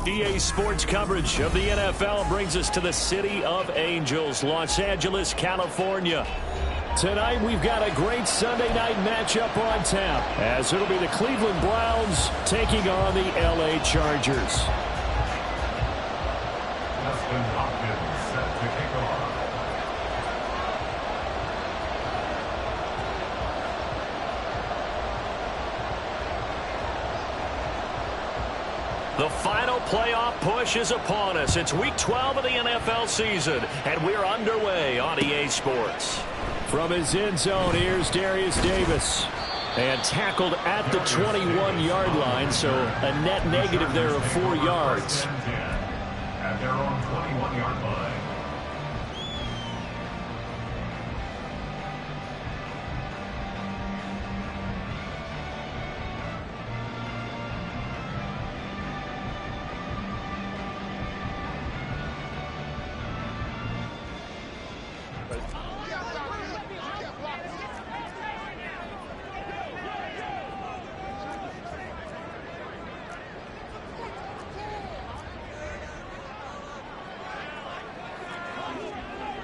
EA Sports coverage of the NFL brings us to the City of Angels, Los Angeles, California. Tonight, we've got a great Sunday night matchup on tap, as it'll be the Cleveland Browns taking on the LA Chargers. The final playoff push is upon us. It's Week 12 of the NFL season, and we're underway on EA Sports. From his end zone, here's Darius Davis. And tackled at the 21-yard line, so a net negative there of 4 yards. At their own 21-yard line.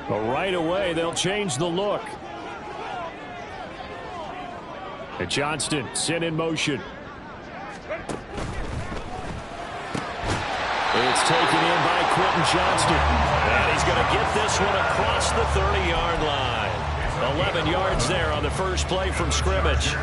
But right away, they'll change the look. And Johnston sent in motion. It's taken in by Quentin Johnston. And he's going to get this one across the 30-yard line. 11 yards there on the first play from scrimmage.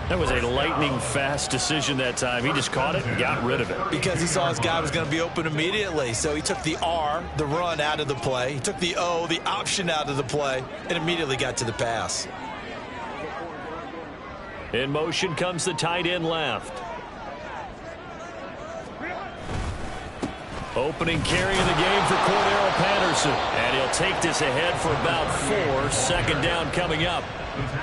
That was a lightning-fast decision that time. He just caught it and got rid of it. Because he saw his guy was going to be open immediately. So he took the R, the run, out of the play. He took the O, the option, out of the play, and immediately got to the pass. In motion comes the tight end left. Opening carry in the game for Cordero Patterson. And he'll take this ahead for about 4. Second down coming up.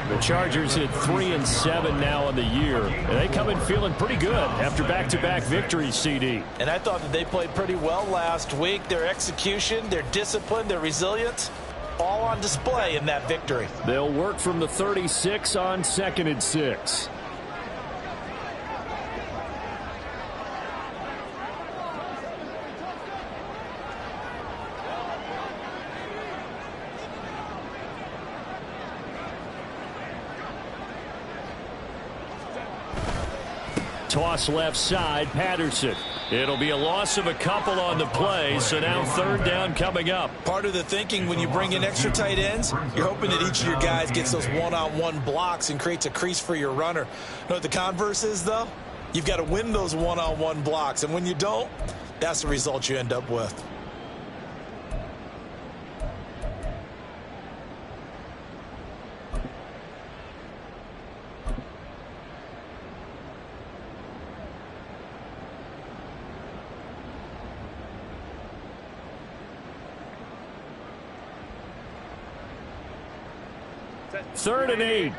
The Chargers hit 3-7 now on the year. And they come in feeling pretty good after back-to-back victories, CD. And I thought that they played pretty well last week. Their execution, their discipline, their resilience, all on display in that victory. They'll work from the 36 on 2nd and 6. Toss left side, Patterson. It'll be a loss of a couple on the play, so now 3rd down coming up. Part of the thinking when you bring in extra tight ends, you're hoping that each of your guys gets those one-on-one blocks and creates a crease for your runner. You know what the converse is, though? You've got to win those one-on-one blocks, and when you don't, that's the result you end up with. Third and 8.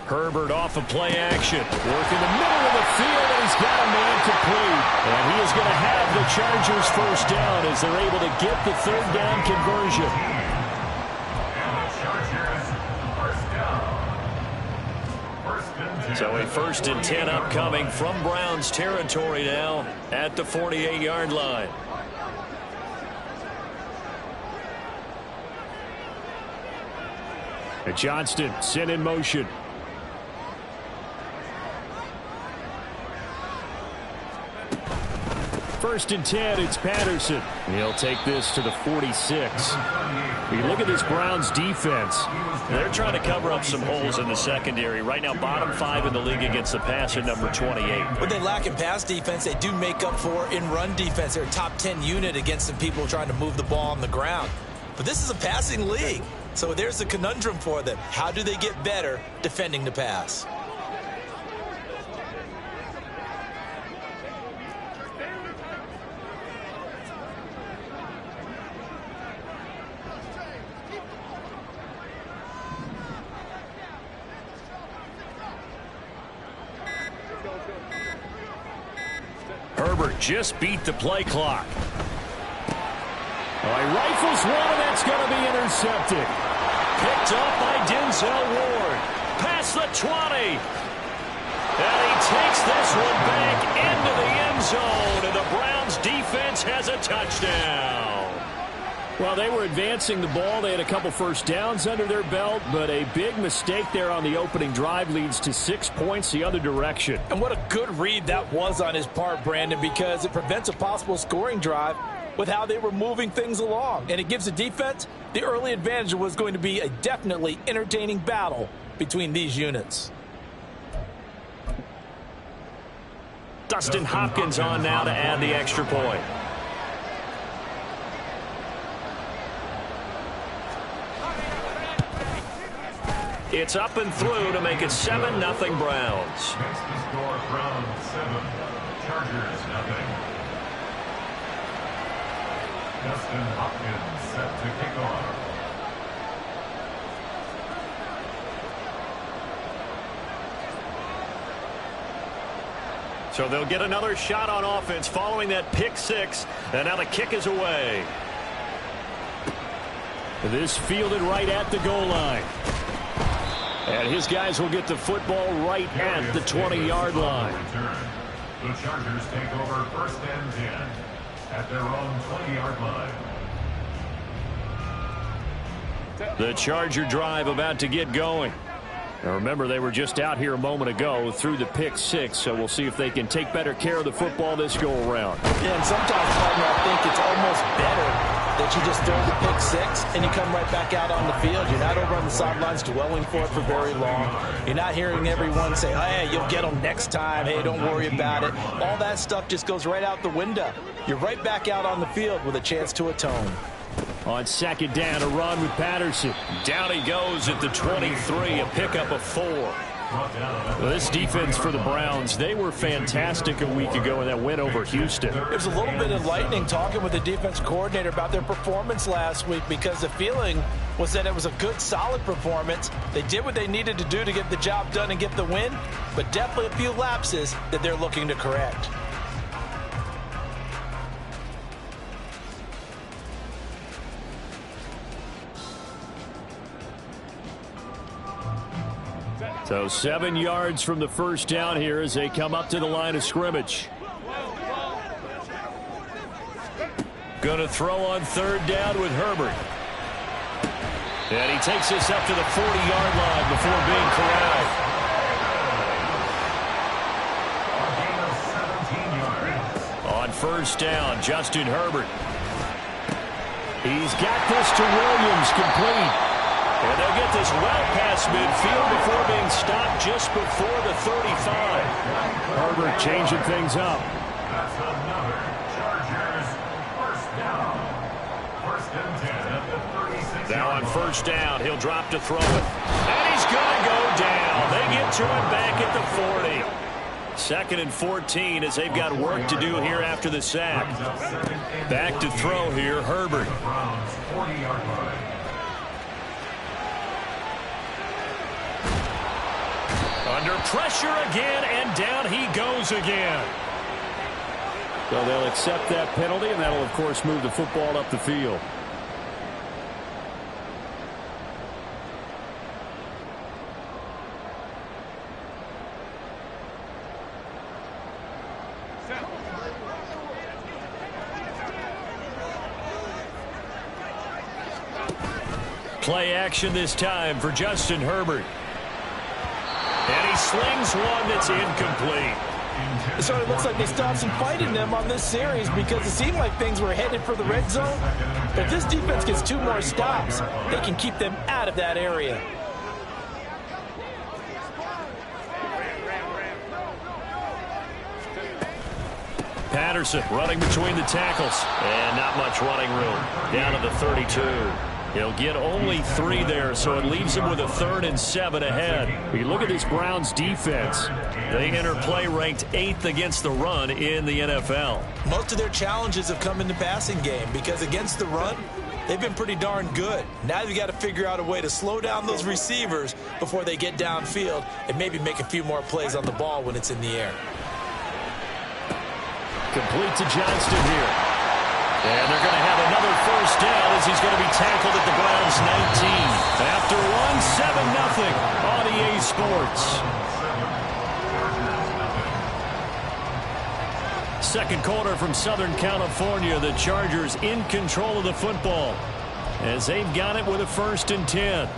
Herbert off of play action. Work in the middle of the field, and he's got a man complete. And he is going to have the Chargers first down as they're able to get the 3rd down conversion. So a 1st and 10 upcoming from Browns territory now at the 48-yard line. And Johnston sent in motion. First and 10, it's Patterson. He'll take this to the 46. You look at this Browns defense. They're trying to cover up some holes in the secondary. Right now, bottom 5 in the league against the pass at number 28. What they lack in pass defense, they do make up for in run defense. They're a top 10 unit against some people trying to move the ball on the ground. But this is a passing league. So there's the conundrum for them. How do they get better defending the pass? Herbert just beat the play clock. All right, rifles one, and that's going to be intercepted. Picked up by Denzel Ward. past the 20. And he takes this one back into the end zone, and the Browns defense has a touchdown. Well, they were advancing the ball. They had a couple first downs under their belt, but a big mistake there on the opening drive leads to 6 points the other direction. And what a good read that was on his part, Brandon, because it prevents a possible scoring drive with how they were moving things along. And it gives the defense the early advantage. It was going to be a definitely entertaining battle between these units. Dustin Hopkins on now to add the extra point. It's up and through to make it 7-0 Browns. Next to score, Browns 7, Chargers 0. Dustin Hopkins set to kick off. So they'll get another shot on offense following that pick six, and now the kick is away. This fielded right at the goal line. And his guys will get the football right at the 20-yard line. The Chargers take over 1st and 10 at their own 20-yard line. The Charger drive about to get going. Now remember, they were just out here a moment ago through the pick six, so we'll see if they can take better care of the football this go-around. Yeah, and sometimes, partner, I think it's almost better that you just throw the pick six and you come right back out on the field. You're not over on the sidelines dwelling for it for very long. You're not hearing everyone say, hey, you'll get them next time. Hey, don't worry about it. All that stuff just goes right out the window. You're right back out on the field with a chance to atone. On 2nd down, a run with Patterson. Down he goes at the 23, a pickup of 4. Well, this defense for the Browns, they were fantastic a week ago in that win over Houston. It was a little bit enlightening talking with the defense coordinator about their performance last week, because the feeling was that it was a good, solid performance. They did what they needed to do to get the job done and get the win, but definitely a few lapses that they're looking to correct. So 7 yards from the first down here as they come up to the line of scrimmage. Going to throw on 3rd down with Herbert. And he takes this up to the 40-yard line before being corralled. On 1st down, Justin Herbert. He's got this to Williams, complete. And they'll get this well past midfield before being stopped just before the 35. Herbert changing things up. That's another Chargers 1st down. 1st and 10 at the 36. Now on 1st down, he'll drop to throw it. And he's going to go down. They get to him back at the 40. 2nd and 14 as they've got work to do here after the sack. Back to throw here, Herbert. Browns 40-yard line. Under pressure again, and down he goes again. So they'll accept that penalty, and that'll, of course, move the football up the field. Play action this time for Justin Herbert. And he slings one that's incomplete. So it looks like they stopped some fight in them on this series, because it seemed like things were headed for the red zone. But if this defense gets 2 more stops, they can keep them out of that area. Patterson running between the tackles. And not much running room. Down to the 32. He'll get only 3 there, so it leaves him with a 3rd and 7 ahead. You look at this Browns defense. They enter play ranked 8th against the run in the NFL. Most of their challenges have come in the passing game, because against the run, they've been pretty darn good. Now they've got to figure out a way to slow down those receivers before they get downfield and maybe make a few more plays on the ball when it's in the air. Complete to Johnston here. And they're going to have another 1st down as he's going to be tackled at the Browns' 19. After one, 7-0 on EA Sports. Sports. Second quarter from Southern California. The Chargers in control of the football as they've got it with a 1st and 10.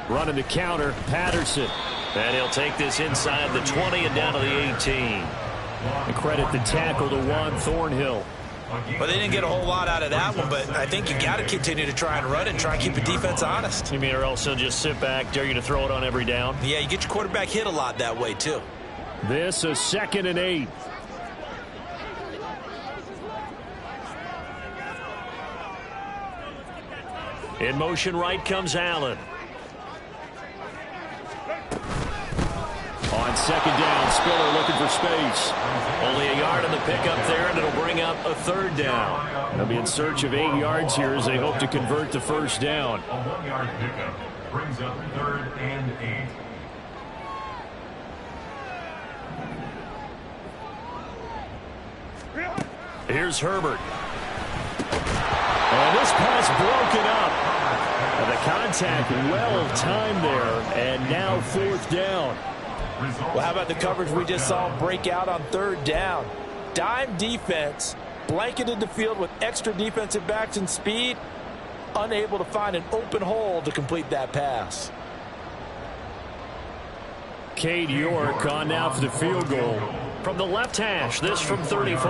Running the counter, Patterson. And he'll take this inside the 20 and down to the 18. And credit the tackle to Juan Thornhill. Well, they didn't get a whole lot out of that one, but I think you got to continue to try and run and try and keep the defense honest. You mean, or else he'll just sit back, dare you to throw it on every down? Yeah, you get your quarterback hit a lot that way, too. This is 2nd and 8. In motion right comes Allen. On 2nd down, Spiller looking for space. Only a yard on the pickup there, and it'll bring up a 3rd down. They'll be in search of 8 yards here as they hope to convert the 1st down. A 1-yard pickup brings up 3rd and 8. Here's Herbert. And this pass broken up. And the contact well timed there, and now 4th down. Well, how about the coverage we just saw break out on 3rd down? Dime defense, blanketed the field with extra defensive backs and speed, unable to find an open hole to complete that pass. Cade York on now for the field goal. From the left hash, this from 34.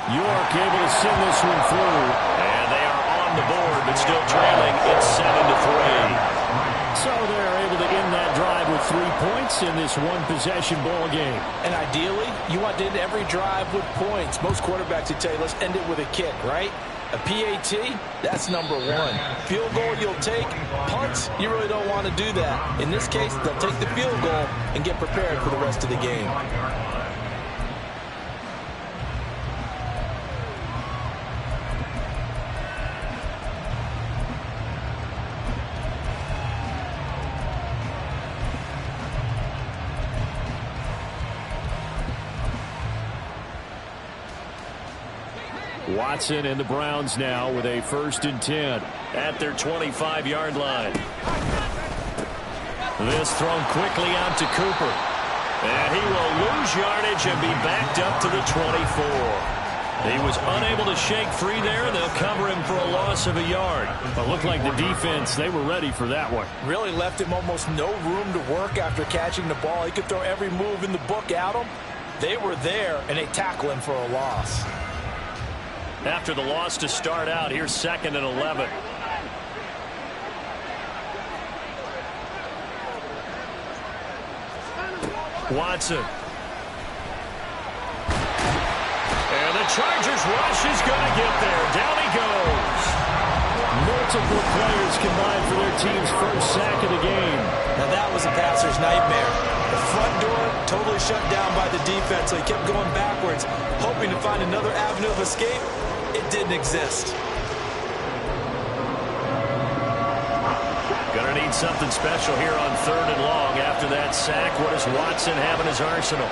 York able to send this one through. And they are on the board, but still trailing. It's 7-3. So they're able to end that drive with 3 points in this one-possession ball game. And ideally, you want to end every drive with points. Most quarterbacks would tell you, let's end it with a kick, right? A PAT, that's number 1. Field goal you'll take. Punts, you really don't want to do that. In this case, they'll take the field goal and get prepared for the rest of the game. Watson and the Browns now with a 1st and 10 at their 25-yard line. This thrown quickly out to Cooper. And he will lose yardage and be backed up to the 24. He was unable to shake free there. They'll cover him for a loss of a yard. But looked like the defense, they were ready for that one. Really left him almost no room to work after catching the ball. He could throw every move in the book at him. They were there, and they tackle him for a loss. After the loss to start out, here's 2nd and 11. Watson. And the Chargers rush is going to get there. Down he goes. Multiple players combined for their team's 1st sack of the game. Now that was a passer's nightmare. The front door totally shut down by the defense, so he kept going backwards, hoping to find another avenue of escape. It didn't exist. Gonna need something special here on 3rd and long after that sack. What does Watson have in his arsenal?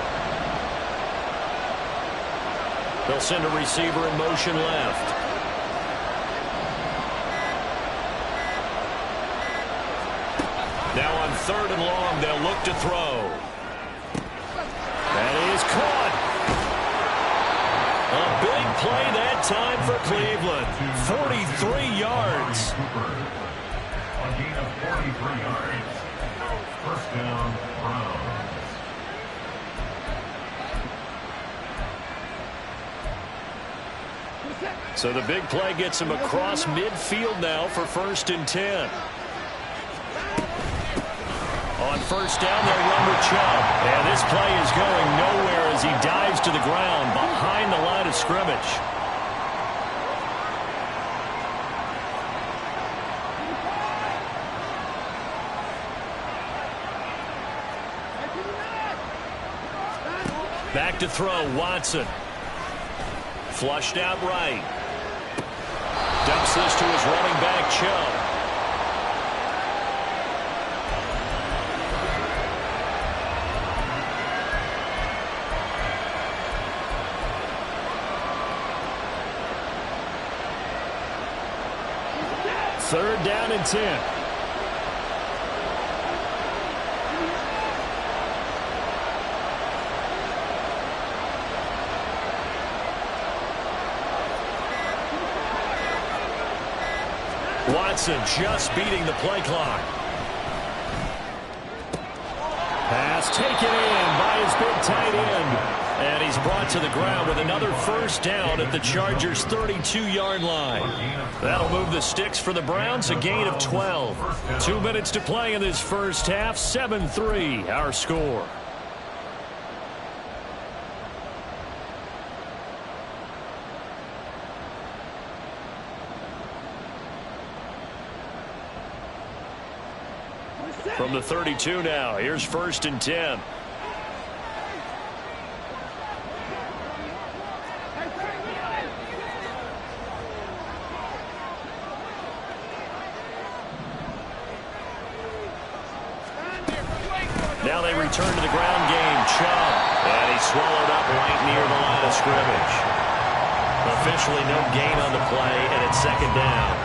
They'll send a receiver in motion left. Now on 3rd and long, they'll look to throw. That is caught. A big play that time for Cleveland. 43 yards. A gain of 43 yards. 1st down, Browns. So the big play gets him across midfield now for 1st and 10. On 1st down, they'll run with Chubb. And this play is going nowhere as he dives to the ground behind the line of scrimmage. Back to throw, Watson. Flushed out right. Dumps this to his running back, Chubb. 3rd down and 10. Watson just beating the play clock. Pass taken in by his big tight end. And he's brought to the ground with another 1st down at the Chargers' 32-yard line. That'll move the sticks for the Browns, a gain of 12. 2 minutes to play in this first half, 7-3 our score. From the 32 now, here's 1st and 10. Now they return to the ground game. Chubb. And he's swallowed up right near the line of scrimmage. Officially no gain on the play, and it's 2nd down.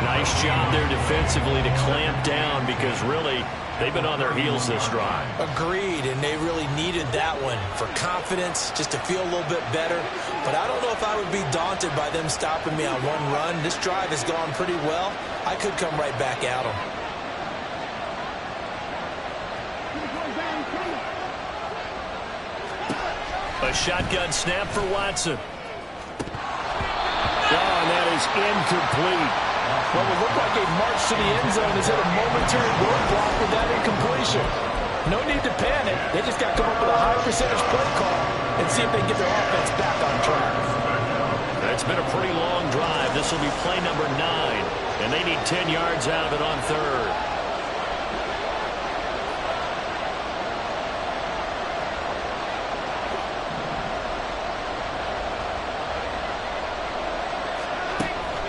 Nice job there defensively to clamp down because really they've been on their heels this drive. Agreed, and they really needed that one for confidence, just to feel a little bit better. But I don't know if I would be daunted by them stopping me on one run. This drive has gone pretty well. I could come right back at them. A shotgun snap for Watson. Oh, and that is incomplete. What would look like a march to the end zone is at a momentary roadblock with that incompletion. No need to panic. They just got to come up with a high percentage play call and see if they can get their offense back on track. It's been a pretty long drive. This will be play number 9, and they need 10 yards out of it on 3rd.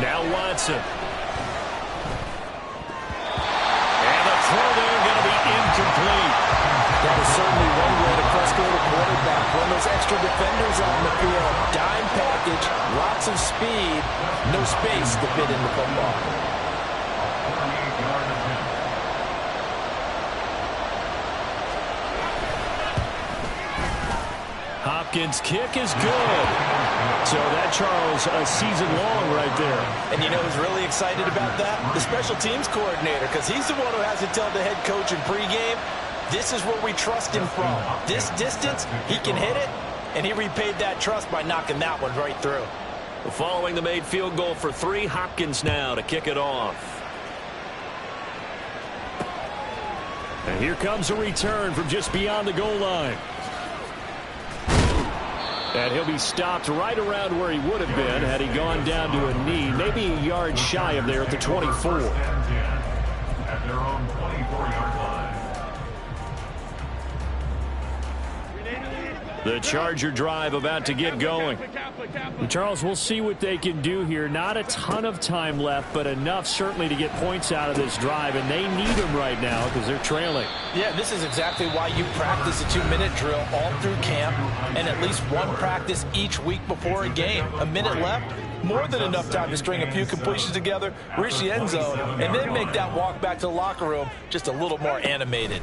Now Watson. And the throw there going to be incomplete. That is certainly one way to frustrate a quarterback. When those extra defenders on the field, dime package, lots of speed, no space to fit in the football. Hopkins' kick is good. So that, Charles, a season long right there. And you know who's really excited about that? The special teams coordinator, because he's the one who has to tell the head coach in pregame, this is where we trust him from. This distance, he can hit it, and he repaid that trust by knocking that one right through. Following the made field goal for 3, Hopkins now to kick it off. And here comes a return from just beyond the goal line. And he'll be stopped right around where he would have been had he gone down to a knee, maybe a yard shy of there at the 24. At their own 24-yard line. The Charger drive about to get going. Charles, we'll see what they can do here. Not a ton of time left, but enough certainly to get points out of this drive, and they need them right now because they're trailing. Yeah, this is exactly why you practice a 2-minute drill all through camp and at least one practice each week before a game. A minute left, more than enough time to string a few completions together, reach the end zone, and then make that walk back to the locker room just a little more animated.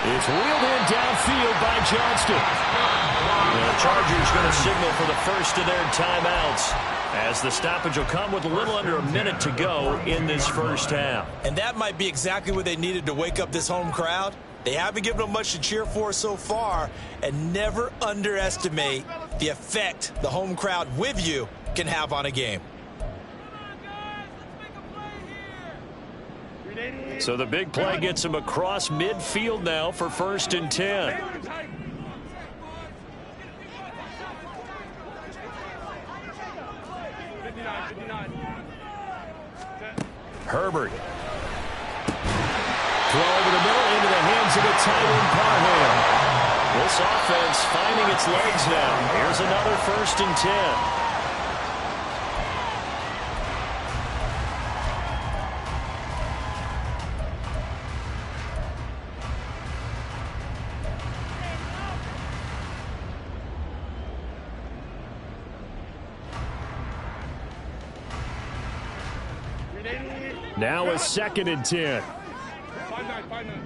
It's wheeled in downfield by Johnston. The Chargers going to signal for the first of their timeouts as the stoppage will come with a little under a minute to go in this first half. And that might be exactly what they needed to wake up this home crowd. They haven't given them much to cheer for so far, and never underestimate the effect the home crowd with you can have on a game. So the big play gets him across midfield now for 1st and 10. Herbert. Throw over the middle into the hands of the tight end Parham. This offense finding its legs now. Here's another 1st and 10. Now a 2nd and 10. 5-9.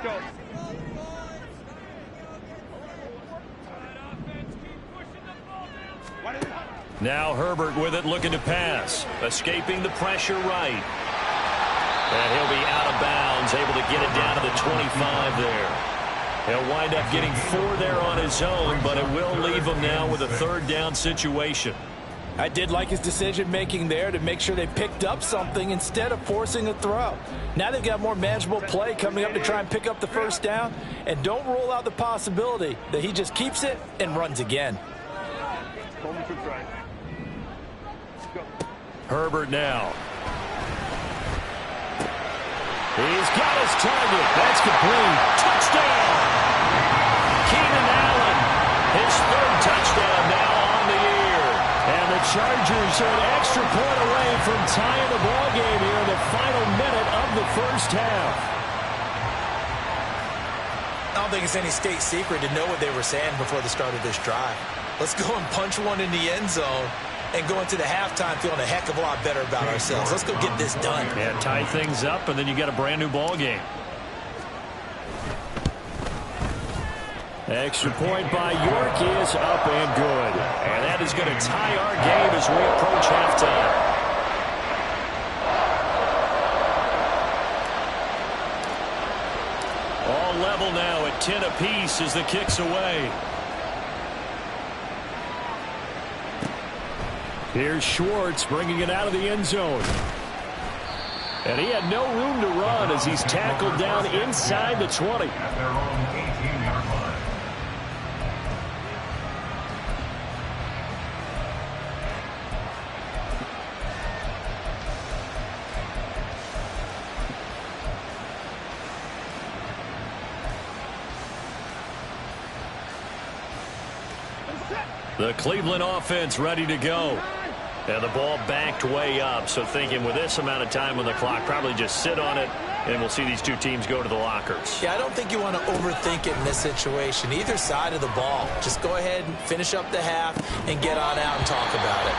Go. Now Herbert with it, looking to pass. Escaping the pressure right. And he'll be out of bounds, able to get it down to the 25 there. He'll wind up getting 4 there on his own, but it will leave him now with a 3rd down situation. I did like his decision-making there to make sure they picked up something instead of forcing a throw. Now they've got more manageable play coming up to try and pick up the 1st down, and don't rule out the possibility that he just keeps it and runs again. Herbert now. He's got his target. That's complete. Touchdown! Keenan Allen, his 3rd touchdown now on the year. And the Chargers are an extra point away from tying the ball game here in the final minute of the 1st half. I don't think it's any state secret to know what they were saying before the start of this drive. Let's go and punch one in the end zone and go into the halftime feeling a heck of a lot better about ourselves. Let's go get this done. Yeah, tie things up, and then you get a brand new ball game. Extra point by York is up and good. And that is going to tie our game as we approach halftime. All level now at 10 apiece as the kick's away. Here's Schwartz bringing it out of the end zone. And he had no room to run as he's tackled down inside the 20. At their own 18-yard line. The Cleveland offense ready to go. And the ball backed way up. So thinking with this amount of time on the clock, probably just sit on it, and we'll see these two teams go to the lockers. Yeah, I don't think you want to overthink it in this situation. Either side of the ball. Just go ahead and finish up the half and get on out and talk about it.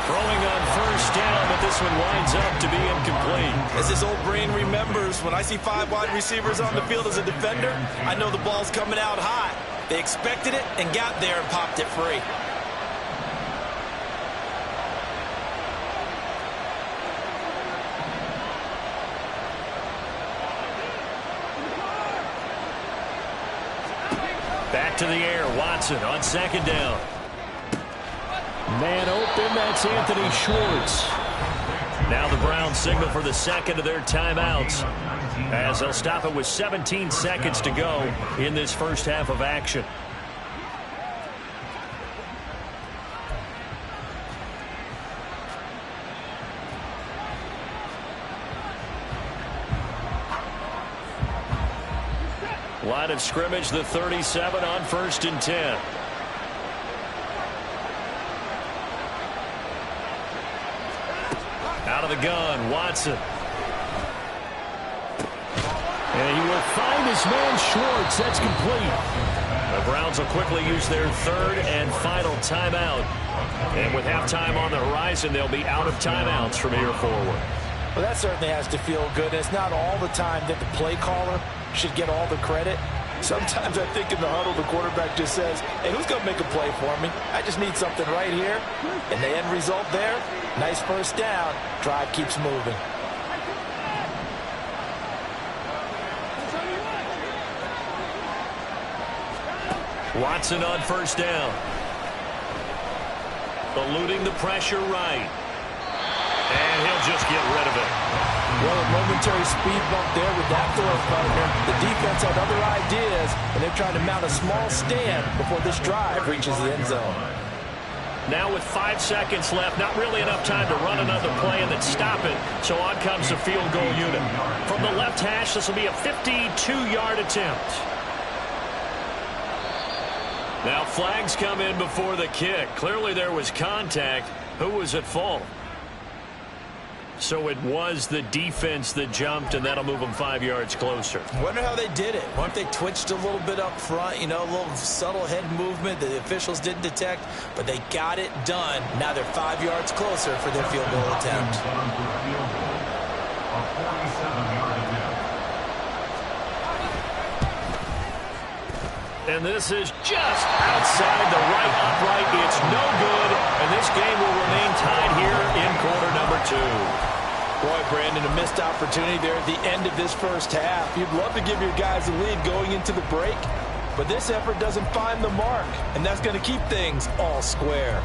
Throwing on 1st down, but this one winds up to be incomplete. As his old brain remembers, when I see 5 wide receivers on the field as a defender, I know the ball's coming out high. They expected it and got there and popped it free. Back to the air, Watson on 2nd down. Man open, that's Anthony Schwartz. Now the Browns signal for the 2nd of their timeouts, as they'll stop it with 17 seconds to go in this 1st half of action. Line of scrimmage, the 37 on 1st and 10. Out of the gun, Watson. And he will find his man Schwartz. That's complete. The Browns will quickly use their 3rd and final timeout. And with halftime on the horizon, they'll be out of timeouts from here forward. Well, that certainly has to feel good. It's not all the time that the play caller should get all the credit. Sometimes I think in the huddle, the quarterback just says, hey, who's going to make a play for me? I just need something right here. And the end result there, nice 1st down. Drive keeps moving. Watson on 1st down. Eluding the pressure right. And he'll just get rid of it. Well, a momentary speed bump there with that throw partner. The defense had other ideas, and they're trying to mount a small stand before this drive reaches the end zone. Now with 5 seconds left, not really enough time to run another play and then stop it. So on comes the field goal unit. From the left hash, this will be a 52-yard attempt. Now flags come in before the kick. Clearly there was contact. Who was at fault? So it was the defense that jumped, and that'll move them 5 yards closer. Wonder how they did it. Wonder if they twitched a little bit up front, you know, a little subtle head movement that the officials didn't detect, but they got it done. Now they're 5 yards closer for their field goal attempt. And this is just outside the right upright. It's no good, and this game will remain tied here in quarter number 2. Boy, Brandon, a missed opportunity there at the end of this first half. You'd love to give your guys a lead going into the break, but this effort doesn't find the mark, and that's going to keep things all square.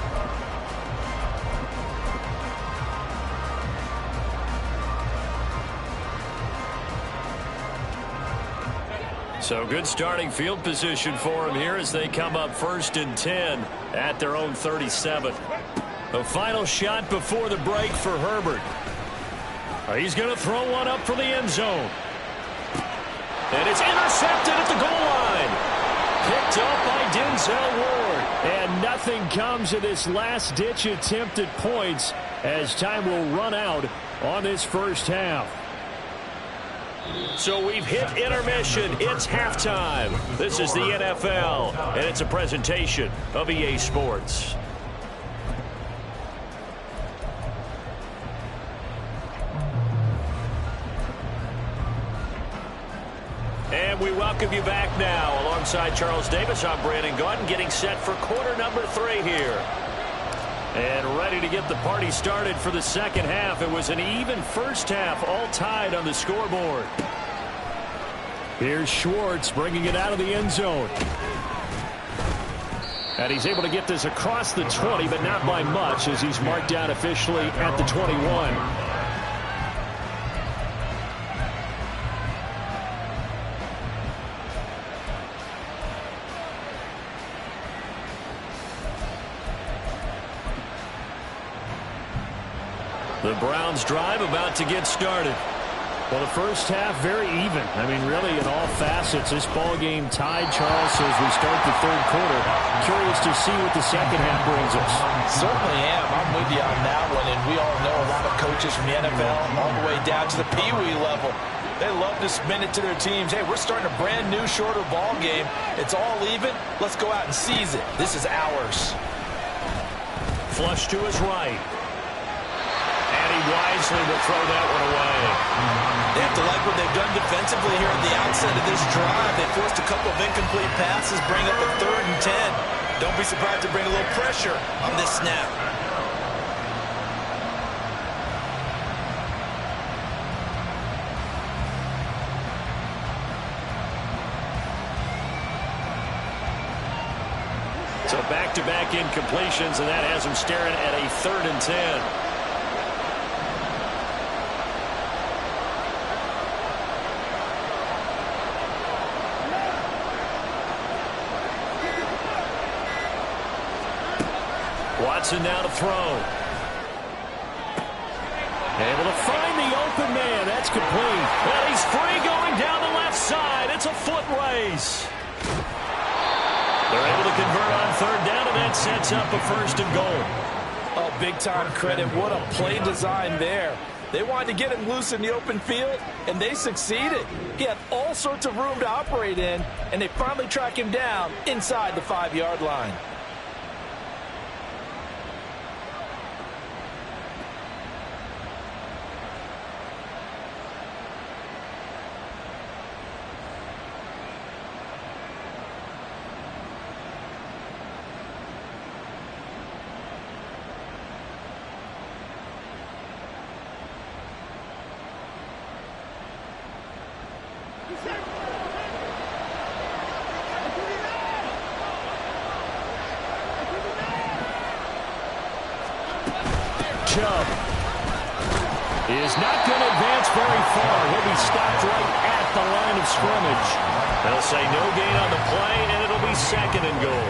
So good starting field position for them here as they come up 1st and 10 at their own 37. A final shot before the break for Herbert. He's going to throw one up for the end zone. And it's intercepted at the goal line. Picked up by Denzel Ward. And nothing comes of this last-ditch attempt at points as time will run out on this first half. So we've hit intermission. It's halftime. This is the NFL, and it's a presentation of EA Sports. And we welcome you back now. Alongside Charles Davis, I'm Brandon Gaudin, getting set for quarter number 3 here. And ready to get the party started for the second half. It was an even first half, all tied on the scoreboard. Here's Schwartz bringing it out of the end zone. And he's able to get this across the 20, but not by much as he's marked down officially at the 21. The Browns drive about to get started. Well, the first half very even. I mean, really in all facets. This ball game tied, Charles, so as we start the third quarter. Curious to see what the second half brings us. Certainly am. I'm with you on that one, and we all know a lot of coaches from the NFL all the way down to the Pee-wee level. They love to spin it to their teams. Hey, we're starting a brand new, shorter ball game. It's all even. Let's go out and seize it. This is ours. Flush to his right. And he wisely will throw that one away. They have to like what they've done defensively here at the outset of this drive. They forced a couple of incomplete passes, bring up a 3rd and 10. Don't be surprised to bring a little pressure on this snap. So back-to-back incompletions, and that has him staring at a 3rd and 10. Watson now to throw. Able to find the open man. That's complete. And he's free going down the left side. It's a foot race. They're able to convert on 3rd down, and that sets up a 1st and goal. Oh, big-time credit. What a play design there. They wanted to get him loose in the open field, and they succeeded. He had all sorts of room to operate in, and they finally track him down inside the 5-yard line. Chubb is not going to advance very far. He'll be stopped right at the line of scrimmage. They'll say no gain on the play, and it'll be 2nd and goal.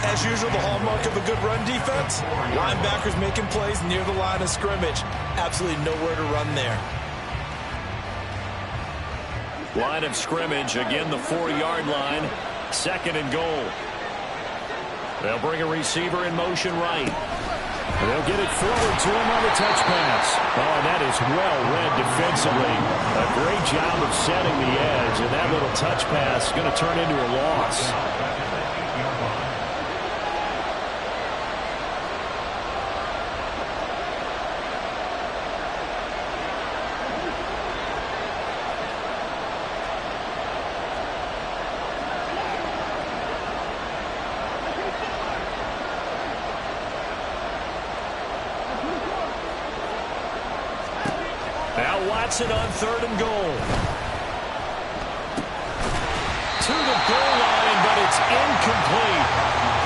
As usual, the hallmark of a good run defense, linebackers making plays near the line of scrimmage. Absolutely nowhere to run there. Line of scrimmage, again the 4-yard line, 2nd and goal. They'll bring a receiver in motion right. They'll get it forward to him on the touch pass. Oh, and that is well read defensively. A great job of setting the edge, and that little touch pass is going to turn into a loss. Watson on 3rd and goal. To the goal line, but it's incomplete.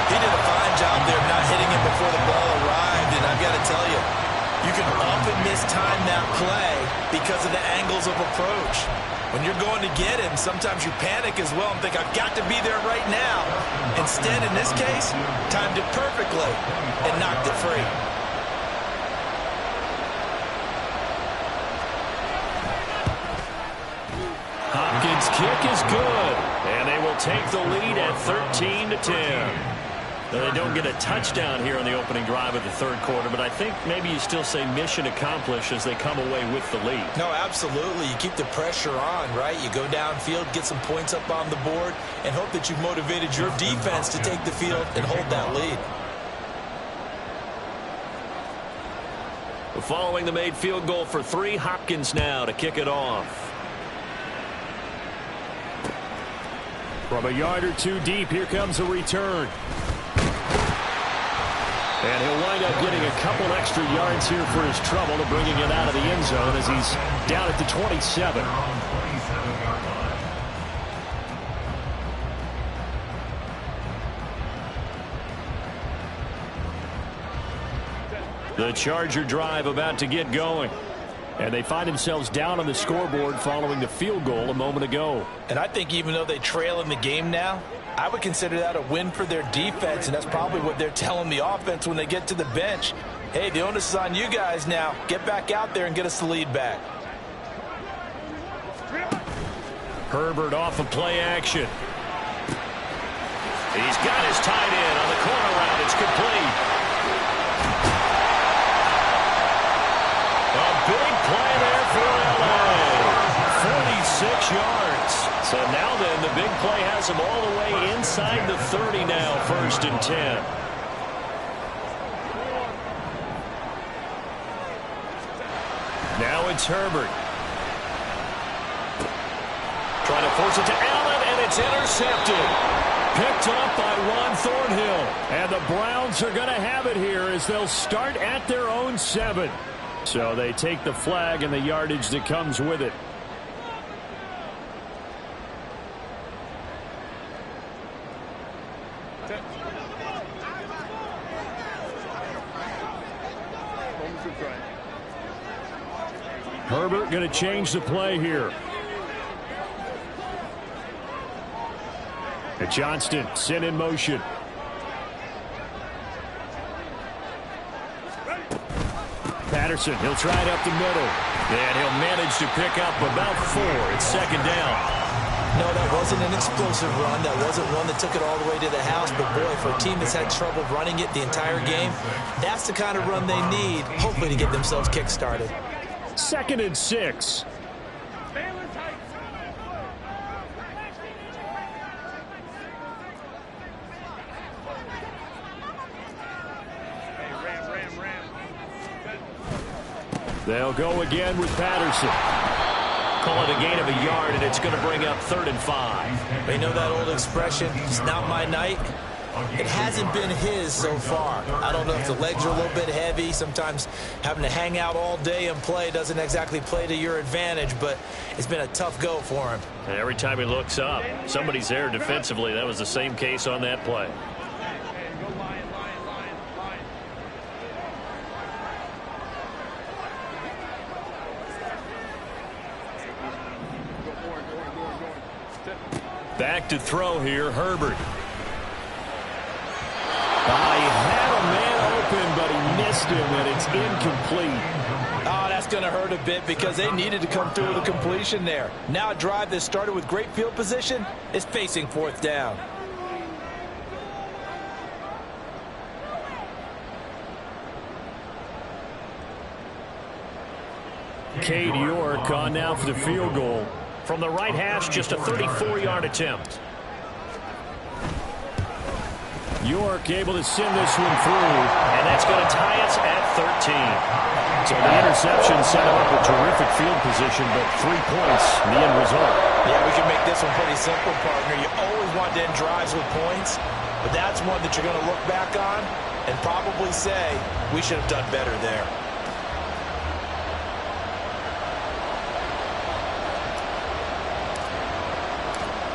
He did a fine job there not hitting it before the ball arrived, and I've got to tell you, you can often mistime that play because of the angles of approach. When you're going to get him, sometimes you panic as well and think, I've got to be there right now. Instead, in this case, timed it perfectly and knocked it free. Hopkins' kick is good, and they will take the lead at 13-10. They don't get a touchdown here on the opening drive of the 3rd quarter, but I think maybe you still say mission accomplished as they come away with the lead. No, absolutely. You keep the pressure on, right? You go downfield, get some points up on the board, and hope that you've motivated your defense to take the field and hold that lead. Following the made field goal for 3, Hopkins now to kick it off. From a yard or 2 deep, here comes a return. And he'll wind up getting a couple extra yards here for his trouble to bringing it out of the end zone as he's down at the 27. The Charger drive about to get going. And they find themselves down on the scoreboard following the field goal a moment ago. And I think even though they trail in the game now, I would consider that a win for their defense, and that's probably what they're telling the offense when they get to the bench. Hey, the onus is on you guys now. Get back out there and get us the lead back. Herbert off of play action. He's got his tight end on the corner route. It's complete. A big play there for LA. 46 yards. So now then, the big play has him all the way inside the 30 now, 1st and 10. Now it's Herbert. Trying to force it to Allen, and it's intercepted. Picked up by Ron Thornhill. And the Browns are going to have it here as they'll start at their own 7. So they take the flag and the yardage that comes with it. Herbert going to change the play here. And Johnston sent in motion. Patterson, he'll try it up the middle. And he'll manage to pick up about 4. It's 2nd down. No, that wasn't an explosive run. That wasn't one that took it all the way to the house. But, boy, for a team that's had trouble running it the entire game, that's the kind of run they need, hopefully, to get themselves kick-started. 2nd and 6. They'll go again with Patterson. Call it a gain of a yard, and it's going to bring up 3rd and 5. They know that old expression, it's not my night. It hasn't been his so far. I don't know if the legs are a little bit heavy. Sometimes having to hang out all day and play doesn't exactly play to your advantage, but it's been a tough go for him. And every time he looks up, somebody's there defensively. That was the same case on that play. Back to throw here, Herbert. He had a man open, but he missed him, and it's incomplete. Oh, that's going to hurt a bit because they needed to come through with a completion there. Now a drive that started with great field position is facing 4th down. Cade York on now for the field goal. From the right hash, just a 34-yard attempt. York able to send this one through, and that's going to tie us at 13. So the interception set him up a terrific field position, but 3 points in the end result. Yeah, we can make this one pretty simple, partner. You always want to end drives with points, but that's one that you're going to look back on and probably say, we should have done better there.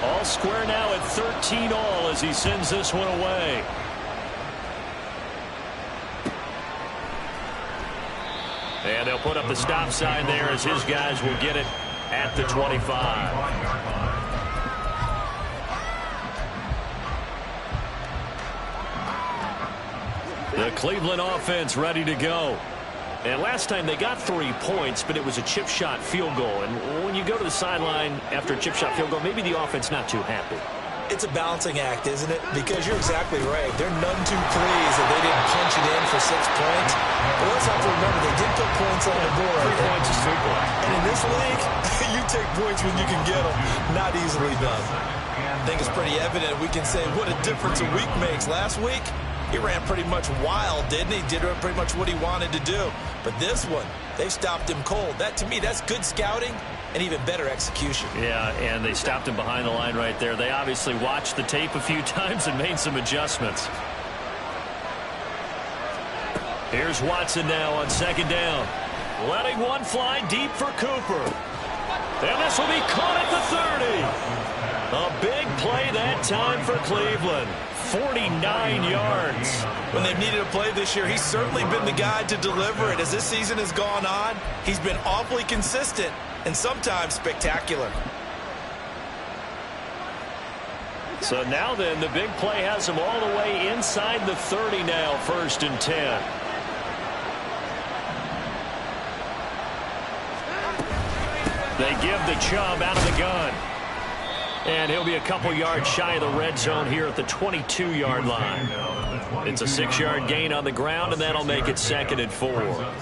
All square now at 13 all as he sends this one away. And they'll put up the stop sign there as his guys will get it at the 25. The Cleveland offense ready to go. And last time they got 3 points, but it was a chip shot field goal. And when you go to the sideline after a chip shot field goal, maybe the offense not too happy. It's a balancing act, isn't it? Because you're exactly right. They're none too pleased that they didn't punch it in for 6 points. But let's have to remember, they did put points on the board. 3 points is 3 points. And in this league, you take points when you can get them. Not easily done. I think it's pretty evident. We can say what a difference a week makes. Last week, he ran pretty much wild, didn't he? Did pretty much what he wanted to do. But this one, they stopped him cold. That, to me, that's good scouting and even better execution. Yeah, and they stopped him behind the line right there. They obviously watched the tape a few times and made some adjustments. Here's Watson now on 2nd down. Letting one fly deep for Cooper. And this will be caught at the 30. A big play that time for Cleveland. 49 yards. When they've needed a play this year, he's certainly been the guy to deliver it. As this season has gone on, he's been awfully consistent and sometimes spectacular. So now then, the big play has him all the way inside the 30 now, 1st and 10. They give the Chubb out of the gun. And he'll be a couple yards shy of the red zone here at the 22-yard line. It's a 6-yard gain on the ground, and that'll make it 2nd and 4.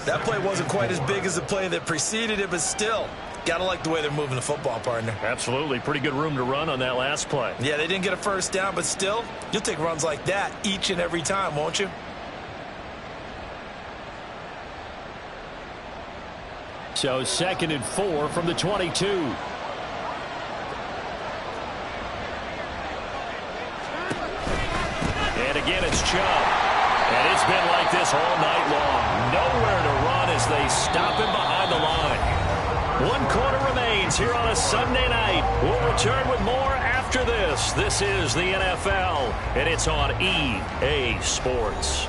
That play wasn't quite as big as the play that preceded it, but still, gotta like the way they're moving the football, partner. Absolutely. Pretty good room to run on that last play. Yeah, they didn't get a 1st down, but still, you'll take runs like that each and every time, won't you? So 2nd and 4 from the 22. And again, it's Chubb. And it's been like this all night long. Nowhere to run as they stop him behind the line. 1 quarter remains here on a Sunday night. We'll return with more after this. This is the NFL, and it's on EA Sports.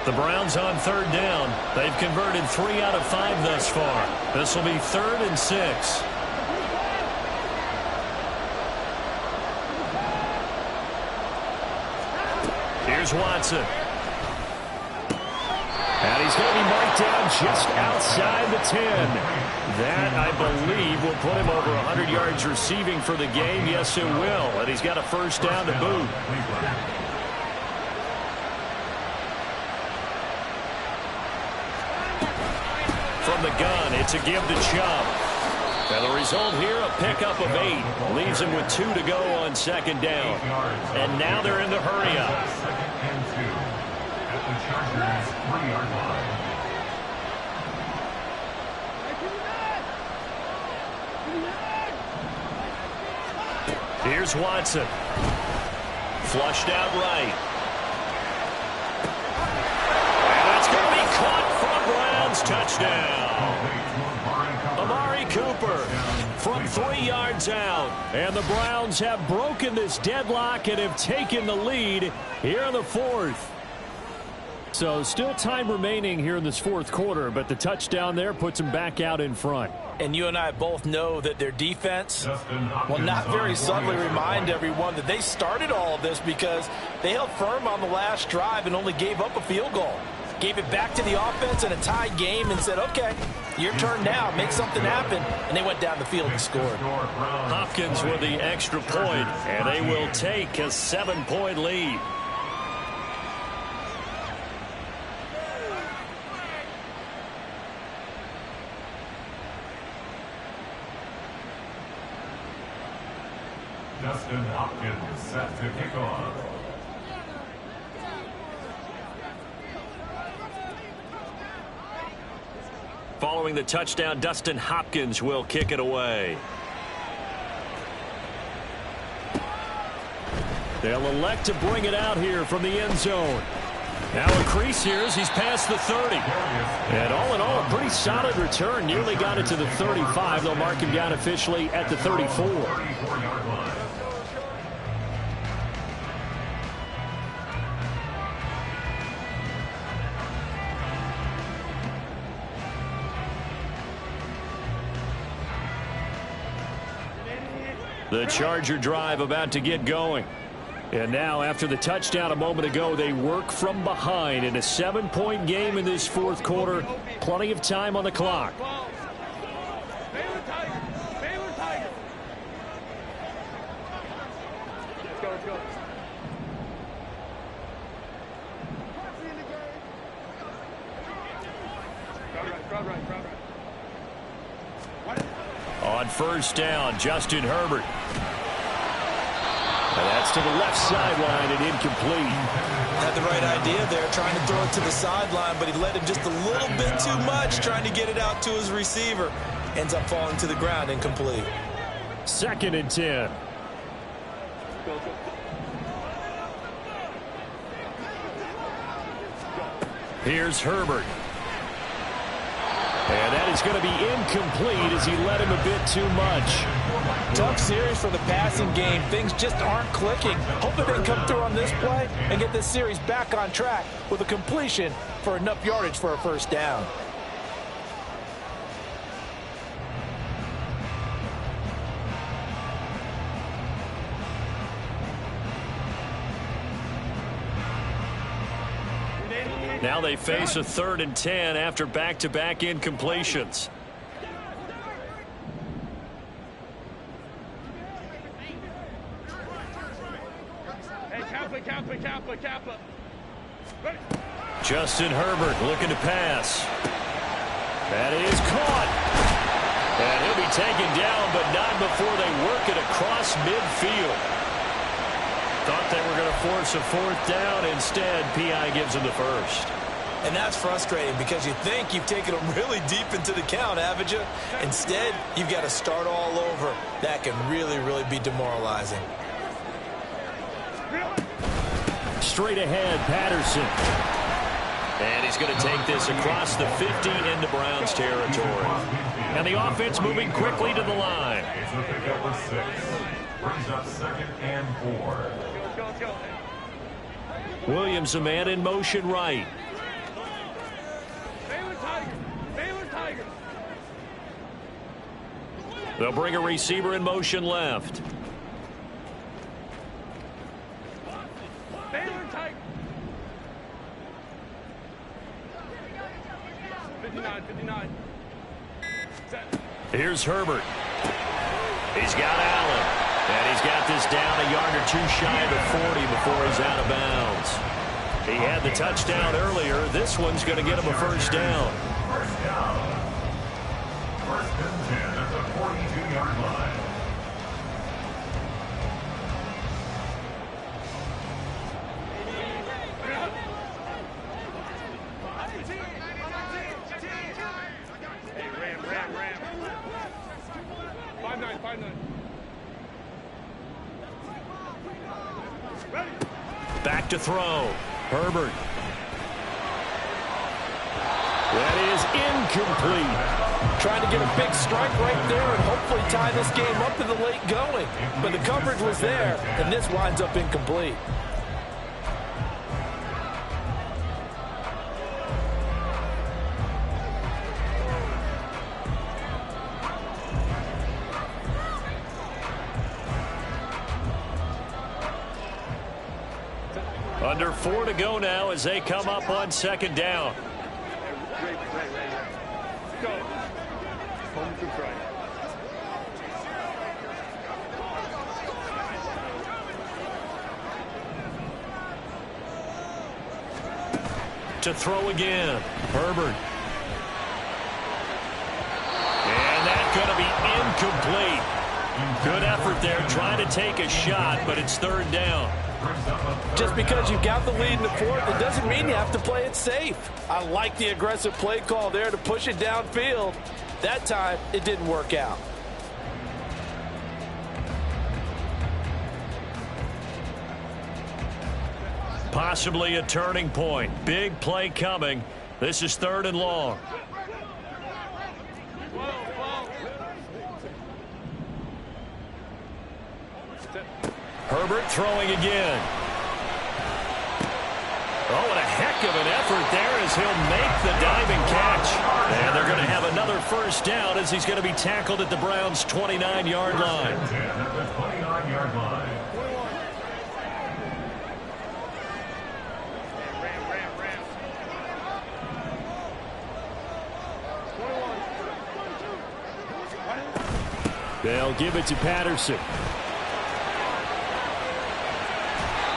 The Browns on 3rd down. They've converted 3 out of 5 thus far. This will be 3rd and 6. Here's Watson. And he's going to be marked down just outside the 10. That, I believe, will put him over 100 yards receiving for the game. Yes, it will. And he's got a 1st down to boot. From the gun, it's a give to Chubb. And the result here, a pickup of 8. Leaves him with 2 to go on 2nd down. And now they're in the hurry-up. 2nd and 2 at the Chargers' 3-yard line. Here's Watson. Flushed out right. And that's going to be caught for a Browns touchdown. Amari Cooper from 3 yards out. And the Browns have broken this deadlock and have taken the lead here in the 4th. So still time remaining here in this fourth quarter, but the touchdown there puts them back out in front. And you and I both know that their defense will not very subtly remind everyone that they started all of this because they held firm on the last drive and only gave up a field goal. Gave it back to the offense in a tied game and said, okay, your turn now, make something happen. And they went down the field and scored. Hopkins with the extra point, and they will take a 7-point lead. Justin Hopkins set to kick off. Following the touchdown, Dustin Hopkins will kick it away. They'll elect to bring it out here from the end zone. Now a crease here as he's past the 30. And all in all, a pretty solid return. Nearly got it to the 35. They'll mark him down officially at the 34. The Charger drive about to get going. And now, after the touchdown a moment ago, they work from behind in a 7-point game in this fourth quarter. Plenty of time on the clock. Baylor Tigers. Baylor Tigers. Let's go, let's go. Crowd right. On first down, Justin Herbert. And that's to the left sideline and incomplete. Had the right idea there, trying to throw it to the sideline, but he led him just a little bit too much, trying to get it out to his receiver. Ends up falling to the ground, incomplete. 2nd and 10. Here's Herbert. And that is going to be incomplete as he led him a bit too much. Tough series for the passing game. Things just aren't clicking. Hoping they can come through on this play and get this series back on track with a completion for enough yardage for a first down. Now they face a 3rd and 10 after back-to-back incompletions. Hey, Kappa. Ready. Justin Herbert looking to pass. That is caught. And he'll be taken down, but not before they work it across midfield. Thought they were going to force a 4th down. Instead, P.I. gives them the first. And that's frustrating because you think you've taken them really deep into the count, haven't you? Instead, you've got to start all over. That can really, really be demoralizing. Straight ahead, Patterson. And he's going to take this across the 50 into Browns territory. And the offense moving quickly to the line. It's a pickup of 6. Brings up 2nd and 4. Let's go. Williams, a man in motion right. Baylor Tigers. They'll bring a receiver in motion left. Baylor Tigers. 59. Set. Here's Herbert. He's got Allen. And he's got this down a yard or two shy of the 40 before he's out of bounds. He had the touchdown earlier. This one's going to get him a first down. First down. 1st and 10 at the 42-yard line. Hey, Ram. 5'9". Ready. Back to throw. Herbert. That is incomplete. Trying to get a big strike right there and hopefully tie this game up in the late going. But the coverage was there, and this winds up incomplete. Under 4 to go now as they come up on second down. Go. Home to try. To throw again. Herbert. And that's going to be incomplete. Good effort there trying to take a shot, but it's third down. Just because you've got the lead in the fourth, it doesn't mean you have to play it safe. I like the aggressive play call there to push it downfield. That time, it didn't work out. Possibly a turning point. Big play coming. This is third and long. Herbert throwing again. Oh, and a heck of an effort there as he'll make the diving catch. And they're going to have another first down as he's going to be tackled at the Browns' 29-yard line. At the 29-yard line. They'll give it to Patterson.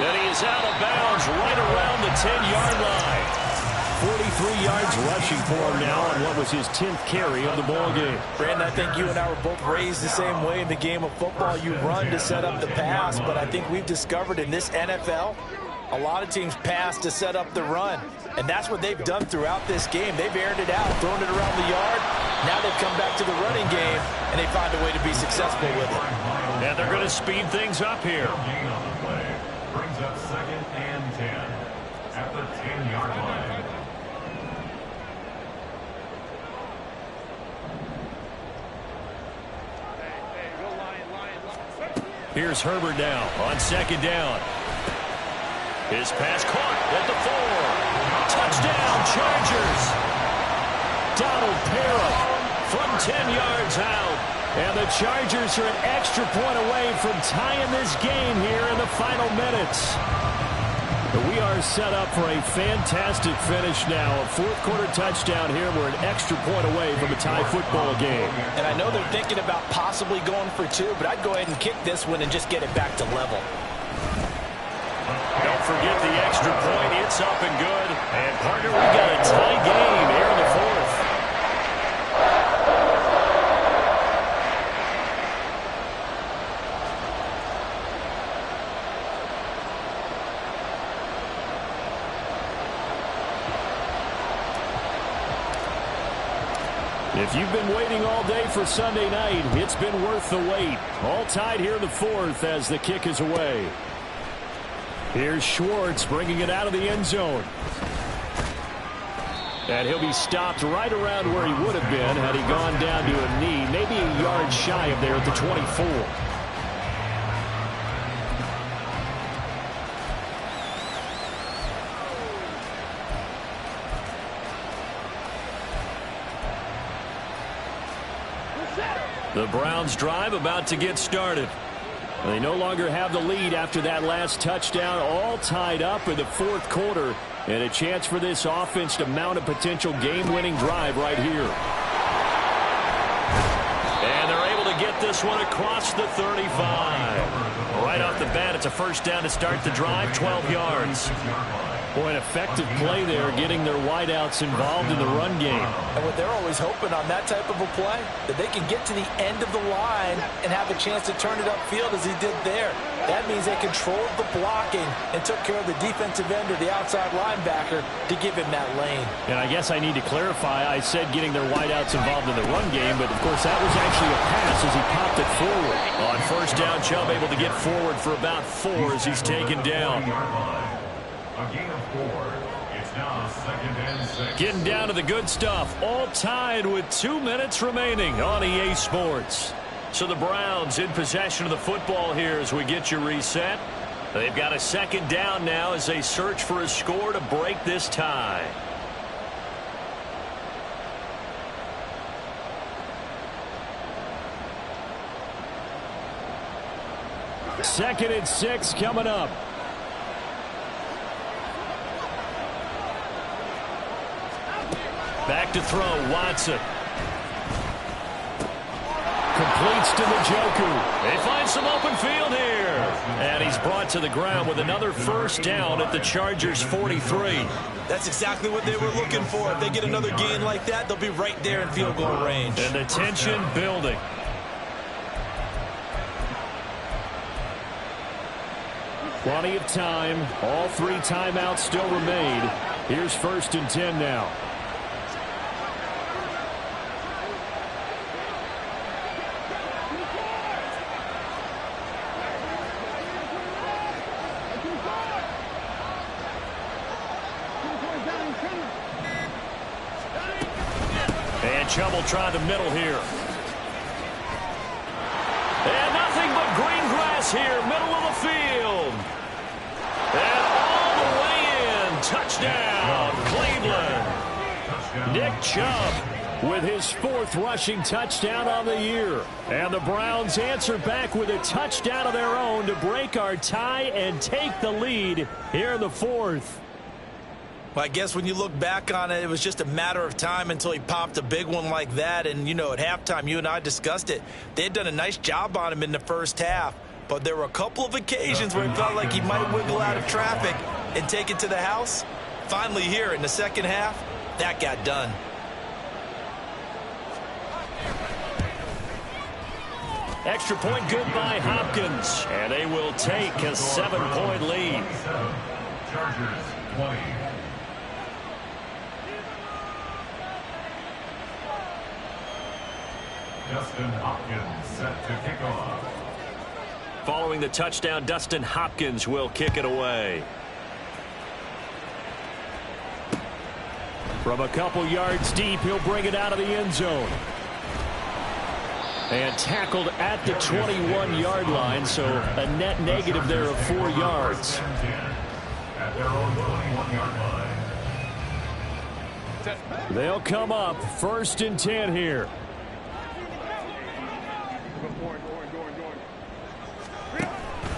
And he is out of bounds right around the 10-yard line. 43 yards rushing for him now on what was his 10th carry of the ball game. Brandon, I think you and I were both raised the same way in the game of football. You run to set up the pass, but I think we've discovered in this NFL, a lot of teams pass to set up the run. And that's what they've done throughout this game. They've aired it out, thrown it around the yard. Now they've come back to the running game, and they find a way to be successful with it. And they're going to speed things up here. Gain on the play. Brings up second and 10 at the 10-yard line. Hey, go Lion. Here's Herbert now on second down. His pass caught at the 4. Touchdown, Chargers. Donald Parham from 10 yards out. And the Chargers are an extra point away from tying this game here in the final minutes. But we are set up for a fantastic finish now. A fourth-quarter touchdown here. We're an extra point away from a tie football game. And I know they're thinking about possibly going for 2, but I'd go ahead and kick this one and just get it back to level. Don't forget the extra point. It's up and good. And, partner, we got a tie game here in the fourth. If you've been waiting all day for Sunday night, it's been worth the wait. All tied here in the fourth as the kick is away. Here's Schwartz bringing it out of the end zone. And he'll be stopped right around where he would have been had he gone down to a knee, maybe a yard shy of there at the 24. The Browns drive about to get started. They no longer have the lead after that last touchdown, all tied up in the fourth quarter, and a chance for this offense to mount a potential game-winning drive right here. And they're able to get this one across the 35. Right off the bat, it's a first down to start the drive, 12 yards. Boy, an effective play there, getting their wideouts involved in the run game. And what they're always hoping on that type of a play, that they can get to the end of the line and have a chance to turn it upfield as he did there. That means they controlled the blocking and took care of the defensive end or the outside linebacker to give him that lane. And I guess I need to clarify, I said getting their wideouts involved in the run game, but of course that was actually a pass as he popped it forward. On first down, Chubb able to get forward for about 4 as he's taken down. A gain of 4. It's now second and 6. Getting down to the good stuff. All tied with 2 minutes remaining on EA Sports. So the Browns in possession of the football here as we get you reset. They've got a second down now as they search for a score to break this tie. Second and 6 coming up. back to throw. Watson. Completes to Njoku. They find some open field here. And he's brought to the ground with another first down at the Chargers' 43. That's exactly what they were looking for. If they get another gain like that, they'll be right there in field goal range. And the tension building. Plenty of time. All 3 timeouts still remain. Here's 1st and 10 now. And Chubb try the middle here. And nothing but green grass here, middle of the field. And all the way in. Touchdown, Cleveland. Nick Chubb with his 4th rushing touchdown on the year. And the Browns answer back with a touchdown of their own to break our tie and take the lead here in the 4th. Well, I guess when you look back on it, it was just a matter of time until he popped a big one like that. And, you know, at halftime, you and I discussed it. They had done a nice job on him in the first half. But there were a couple of occasions where it felt like he might wiggle out of traffic and take it to the house. Finally here in the second half, that got done. Extra point good by Hopkins. And they will take a 7-point lead. Chargers 20. Dustin Hopkins set to kick off. Following the touchdown, Dustin Hopkins will kick it away. From a couple yards deep, he'll bring it out of the end zone. And tackled at the 21-yard line, so a net negative there of 4 yards. At their own 21-yard line. They'll come up 1st and 10 here.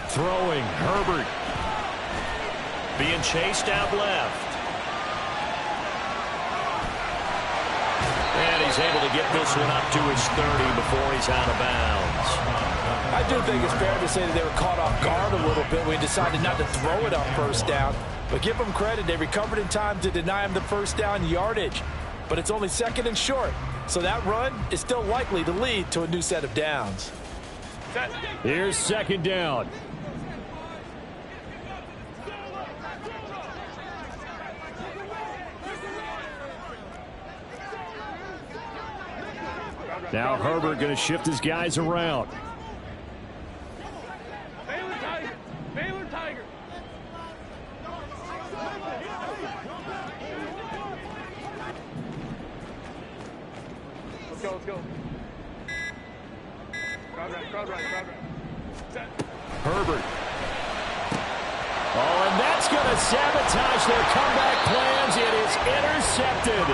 Throwing, Herbert. Being chased out left. And he's able to get this one up to his 30 before he's out of bounds. I do think it's fair to say that they were caught off guard a little bit when he decided not to throw it on 1st down. But give them credit, they recovered in time to deny him the 1st down yardage. But it's only 2nd and short. So that run is still likely to lead to a new set of downs. Here's 2nd down. Now Herbert going to shift his guys around. Baylor Tiger. Baylor Tiger. Let's go, let's go. Crowd right. Set. Herbert. Oh, and that's going to sabotage their comeback plans. It is intercepted.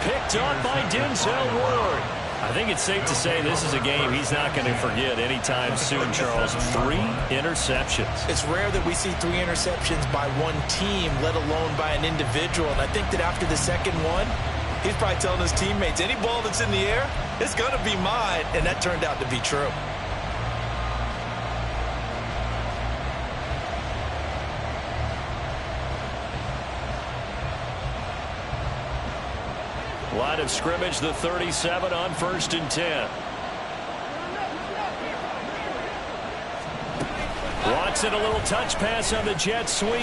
Picked up by Denzel Ward. I think it's safe to say this is a game he's not going to forget anytime soon, Charles. 3 interceptions. It's rare that we see 3 interceptions by one team, let alone by an individual. And I think that after the second one, he's probably telling his teammates, any ball that's in the air, it's going to be mine. And that turned out to be true. Line of scrimmage, the 37 on 1st and 10. Watson, a little touch pass on the jet sweep.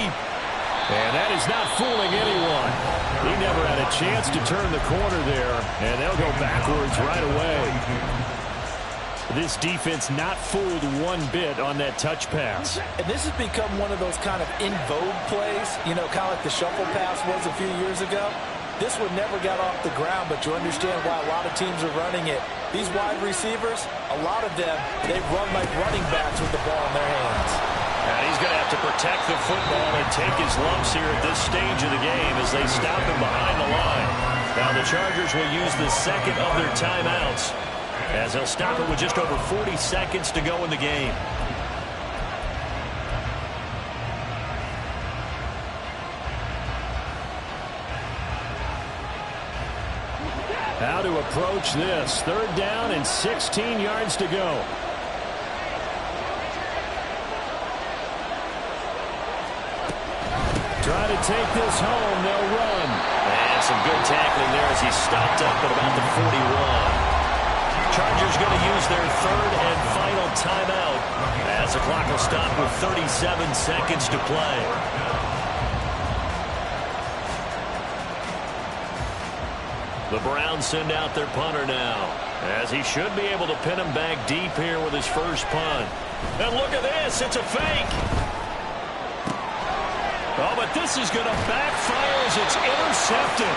And that is not fooling anyone. He never had a chance to turn the corner there, and they'll go backwards right away. This defense not fooled one bit on that touch pass. And this has become one of those kind of in vogue plays, you know, kind of like the shuffle pass was a few years ago. This one never got off the ground, but you understand why a lot of teams are running it. These wide receivers, a lot of them, they run like running backs with the ball in their hands. And he's going to have to protect the football and take his lumps here at this stage of the game as they stop him behind the line. Now the Chargers will use the second of their timeouts as they'll stop it with just over 40 seconds to go in the game. How to approach this. 3rd down and 16 yards to go. Try to take this home. They'll run. And some good tackling there as he stopped up at about the 41. Chargers going to use their 3rd and final timeout as the clock will stop with 37 seconds to play. The Browns send out their punter now, as he should be able to pin him back deep here with his first punt. And look at this. It's a fake. Oh, but this is going to backfire as it's intercepted.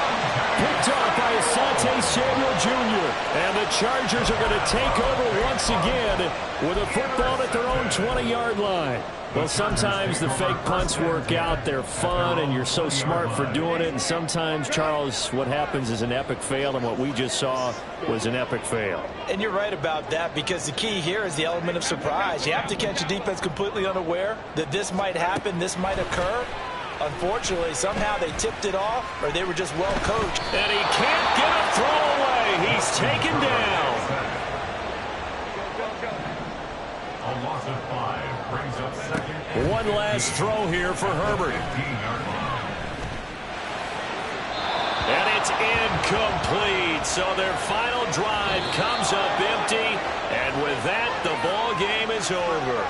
Picked off by Asante Samuel Jr. And the Chargers are going to take over once again with a football at their own 20-yard line. Well, sometimes the fake punts work out. They're fun, and you're so smart for doing it. And sometimes, Charles, what happens is an epic fail, and what we just saw was an epic fail. And you're right about that, because the key here is the element of surprise. You have to catch a defense completely unaware that this might happen, this might occur. Unfortunately, somehow they tipped it off, or they were just well coached. And he can't get a throw away. He's taken down. A loss of 5 brings up 2nd. One last throw here for Herbert. And it's incomplete. So their final drive comes up empty. And with that, the ball game is over.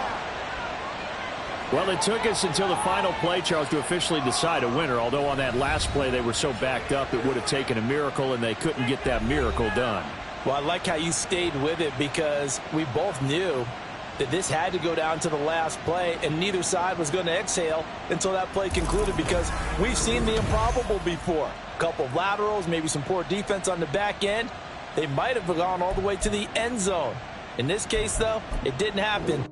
Well, it took us until the final play, Charles, to officially decide a winner. Although on that last play they were so backed up, it would have taken a miracle, and they couldn't get that miracle done. Well, I like how you stayed with it, because we both knew that this had to go down to the last play, and neither side was going to exhale until that play concluded, because we've seen the improbable before. A couple of laterals, maybe some poor defense on the back end. They might have gone all the way to the end zone. In this case, though, it didn't happen.